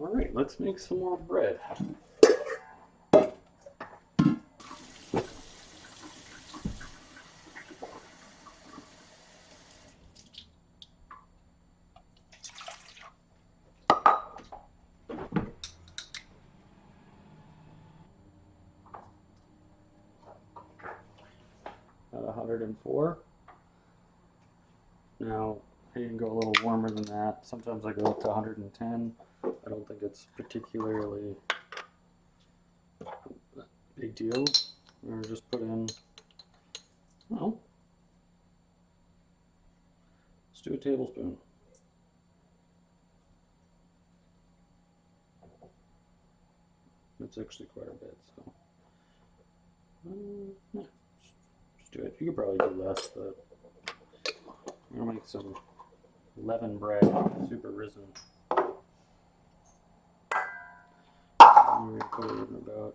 All right, let's make some more bread. At 104. Now, I can go a little warmer than that. Sometimes I go up to 110. I don't think it's particularly a big deal. Or just put in, well, let's do a tablespoon. That's actually quite a bit, so. Yeah, just do it. You could probably do less, but I'm gonna make some leaven bread, super risen. I'm going to put in about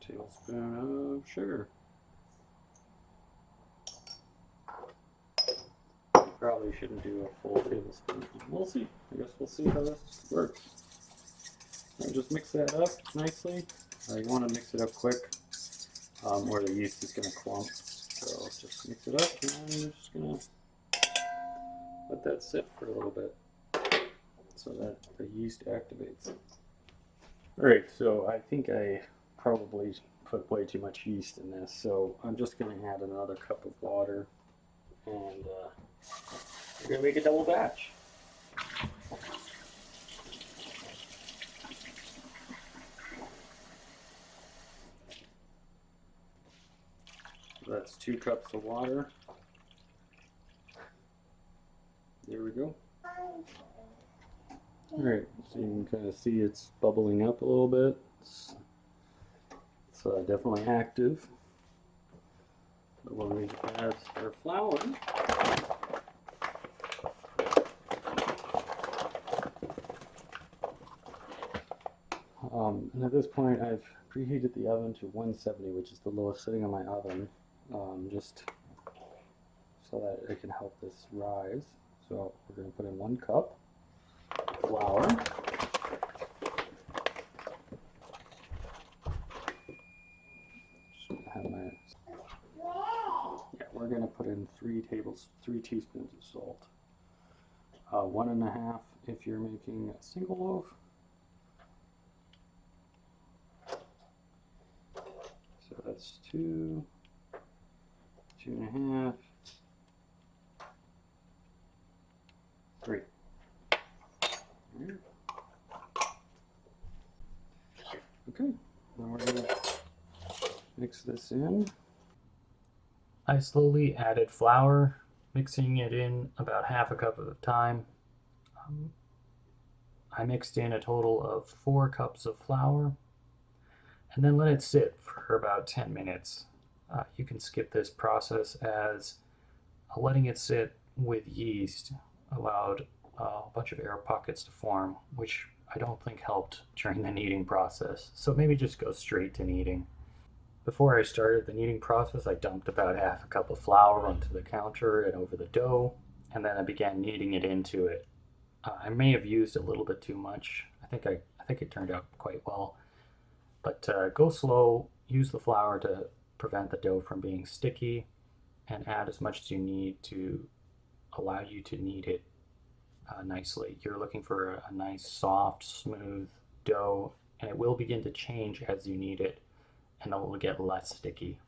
a tablespoon of sugar. Probably shouldn't do a full tablespoon. We'll see. I guess we'll see how this works. And just mix that up nicely. You want to mix it up quick, or the yeast is going to clump. So just mix it up, and you're just going to let that sit for a little bit so that the yeast activates. Alright, so I think I probably put way too much yeast in this, so I'm just going to add another cup of water, and we're going to make a double batch. So that's 2 cups of water. There we go. Alright, so you can kind of see it's bubbling up a little bit. It's definitely active. So we'll need to add our flour. And at this point I've preheated the oven to 170, which is the lowest setting on my oven, just so that it can help this rise. So we're going to put in 1 cup of flour. We're going to put in 3 teaspoons of salt. 1.5 if you're making a single loaf. So that's 2, 2.5, 3. Okay, now we're going to mix this in. I slowly added flour, mixing it in about half a cup at a time. I mixed in a total of 4 cups of flour and then let it sit for about 10 minutes. You can skip this process as letting it sit with yeast allowed a bunch of air pockets to form, which I don't think helped during the kneading process. So maybe just go straight to kneading. Before I started the kneading process, I dumped about half a cup of flour onto the counter and over the dough, and then I began kneading it into it. I may have used a little bit too much. I think it turned out quite well. But go slow, use the flour to prevent the dough from being sticky, and add as much as you need to allow you to knead it nicely. You're looking for a nice, soft, smooth dough, and it will begin to change as you knead it, and it will get less sticky.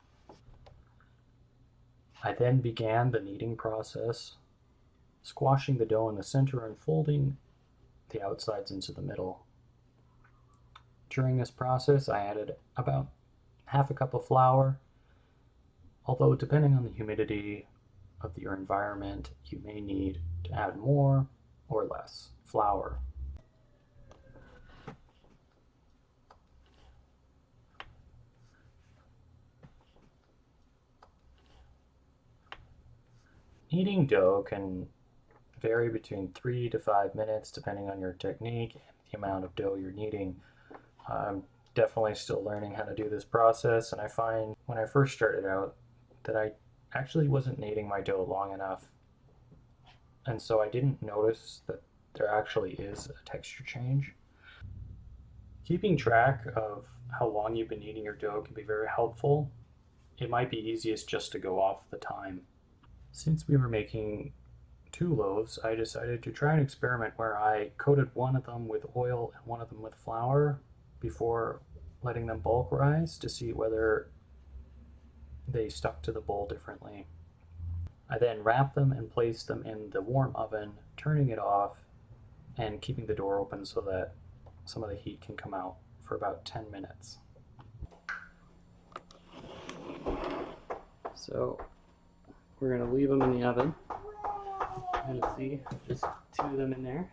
I then began the kneading process, squashing the dough in the center and folding the outsides into the middle. During this process, I added about half a cup of flour, although depending on the humidity of your environment, you may need to add more or less flour. Kneading dough can vary between 3 to 5 minutes depending on your technique and the amount of dough you're kneading. I'm definitely still learning how to do this process, and I find when I first started out that I actually wasn't kneading my dough long enough, and so I didn't notice that there actually is a texture change. Keeping track of how long you've been kneading your dough can be very helpful. It might be easiest just to go off the time. Since we were making 2 loaves, I decided to try an experiment where I coated one of them with oil and one of them with flour before letting them bulk rise to see whether they stuck to the bowl differently. I then wrapped them and placed them in the warm oven, turning it off and keeping the door open so that some of the heat can come out for about 10 minutes. So we're going to leave them in the oven. And see, just 2 of them in there.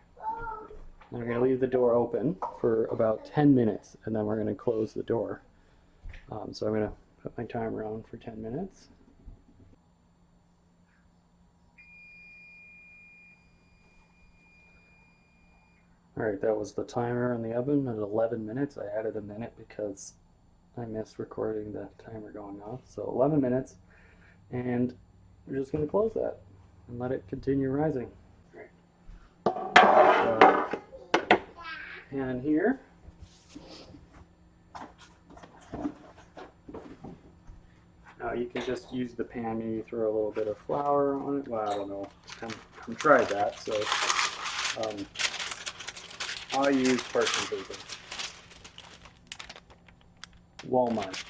And we're going to leave the door open for about 10 minutes, and then we're going to close the door. So I'm going to put my timer on for 10 minutes. Alright, that was the timer on the oven at 11 minutes. I added a minute because I missed recording the timer going off. So 11 minutes, and we're just going to close that and let it continue rising. Pan here. Now you can just use the pan, maybe throw a little bit of flour on it. Well, I don't know. I haven't tried that, so I use parchment paper. Walmart.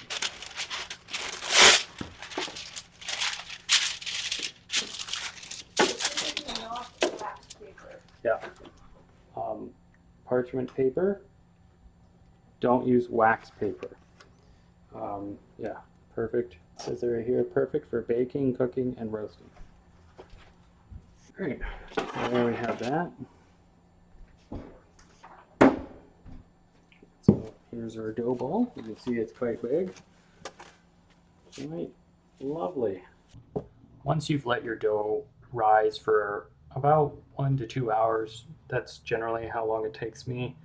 Yeah. Parchment paper. Don't use wax paper. Yeah, perfect. It says right here, perfect for baking, cooking, and roasting. Great. So there we have that. So here's our dough ball. You can see it's quite big. Right. Lovely. Once you've let your dough rise for about 1 to 2 hours, that's generally how long it takes me.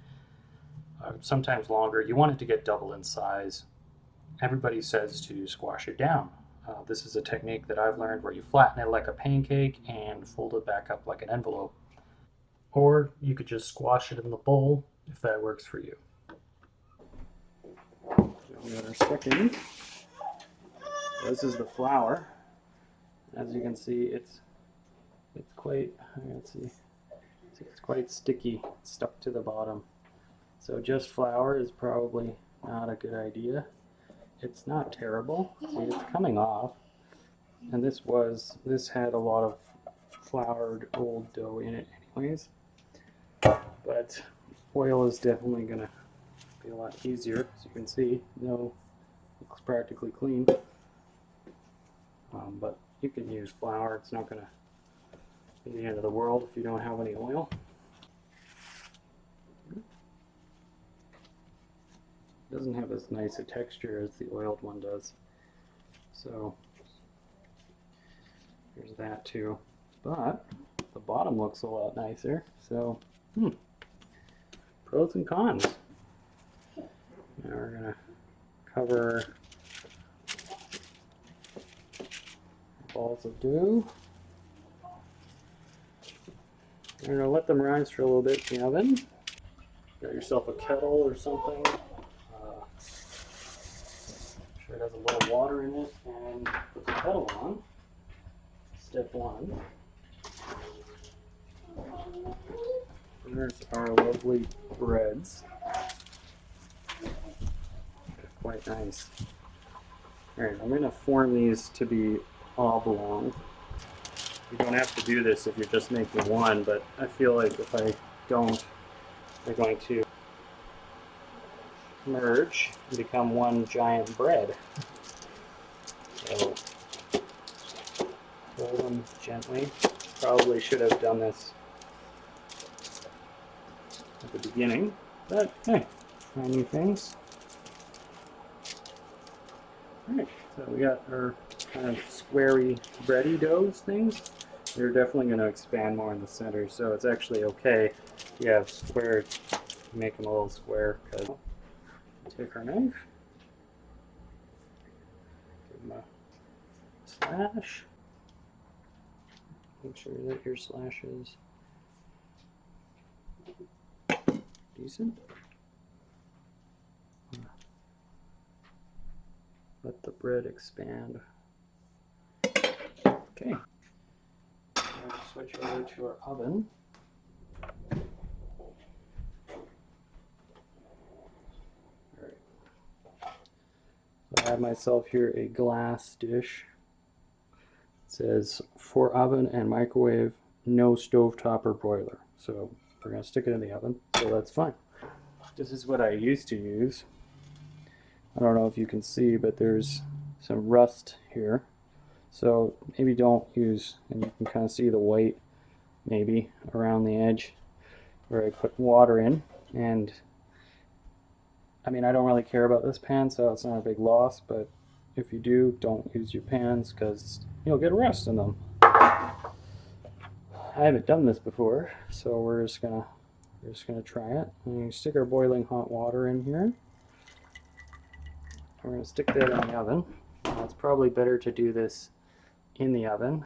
Sometimes longer. You want it to get double in size. Everybody says to squash it down. This is a technique that I've learned where you flatten it like a pancake and fold it back up like an envelope. Or you could just squash it in the bowl if that works for you. So we got our second. This is the flour. As you can see, it's quite, let's see, it's quite sticky. It's stuck to the bottom. So just flour is probably not a good idea. It's not terrible. See, it's coming off. And this had a lot of floured old dough in it anyways. But oil is definitely gonna be a lot easier. As you can see, looks practically clean. But you can use flour. It's not gonna be the end of the world if you don't have any oil. It doesn't have as nice a texture as the oiled one does. So there's that too. But the bottom looks a lot nicer. So pros and cons. Now we're gonna cover balls of dough. You're gonna let them rise for a little bit in the oven. Got yourself a kettle or something. Sure it has a little water in it, and put the kettle on. Step 1. There's our lovely breads. Quite nice. Alright, I'm going to form these to be oblong. You don't have to do this if you're just making one, but I feel like if I don't, they're going to merge and become one giant bread. So roll them gently. Probably should have done this at the beginning, but hey, try new things. Alright, so we got our kind of squarey bready doughs things. They're definitely going to expand more in the center, so it's actually okay if you have square, make them a little square. Cause take our knife, give them a slash, make sure that your slashes Decent. Let the bread expand. Okay. Now switch over to our oven. Alright. So I have myself here a glass dish. It says for oven and microwave, no stovetop or broiler. So we're going to stick it in the oven, so that's fine. This is what I used to use. I don't know if you can see, but there's some rust here. So maybe don't use, and you can kind of see the white maybe around the edge where I put water in. And I mean, I don't really care about this pan, so it's not a big loss, but if you do, don't use your pans because you'll get rust in them. I haven't done this before, so we're just gonna try it. And you stick our boiling hot water in here. We're gonna stick that in the oven. Now, it's probably better to do this in the oven.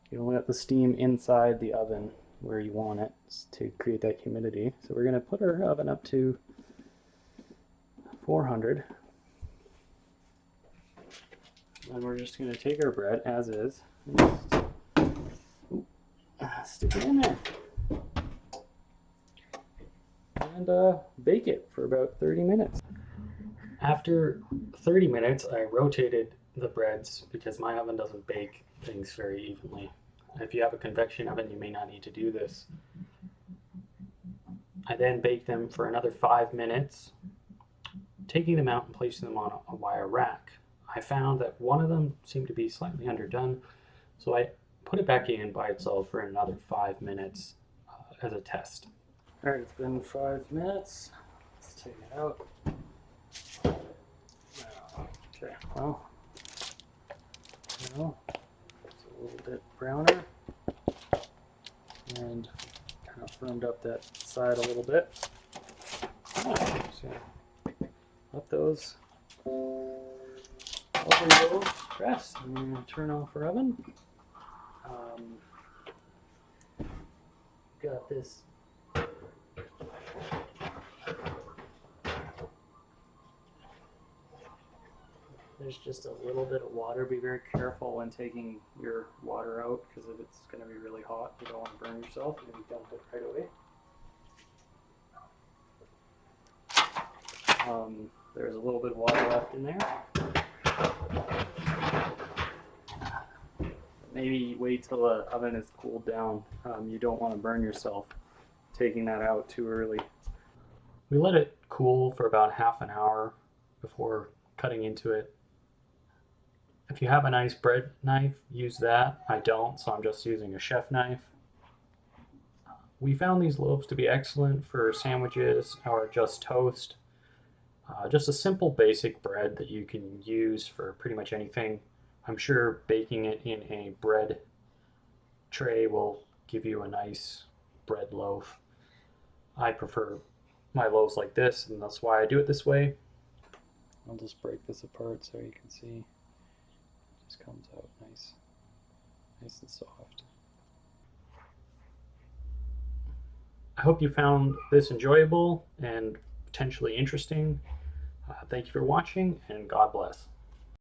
You don't let the steam inside the oven where you want it to create that humidity. So we're gonna put our oven up to 400. And we're just gonna take our bread as is and stick it in there. And bake it for about 30 minutes. After 30 minutes, I rotated the breads because my oven doesn't bake things very evenly. If you have a convection oven, you may not need to do this. I then baked them for another 5 minutes, taking them out and placing them on a wire rack. I found that one of them seemed to be slightly underdone, so I put it back in by itself for another 5 minutes as a test. All right, it's been 5 minutes. Let's take it out. Okay, well, it's a little bit browner and kind of firmed up that side a little bit. So let those over those rest. I'm going to turn off our oven. Got this. There's just a little bit of water. Be very careful when taking your water out because if it's going to be really hot, you don't want to burn yourself. Maybe dump it right away. There's a little bit of water left in there. Maybe wait till the oven is cooled down. You don't want to burn yourself taking that out too early. We let it cool for about half an hour before cutting into it. If you have a nice bread knife, use that. I don't, so I'm just using a chef knife. We found these loaves to be excellent for sandwiches or just toast. Just a simple basic bread that you can use for pretty much anything. I'm sure baking it in a bread tray will give you a nice bread loaf. I prefer my loaves like this, and that's why I do it this way. I'll just break this apart so you can see. It just comes out nice and soft. I hope you found this enjoyable and potentially interesting. Thank you for watching, and God bless.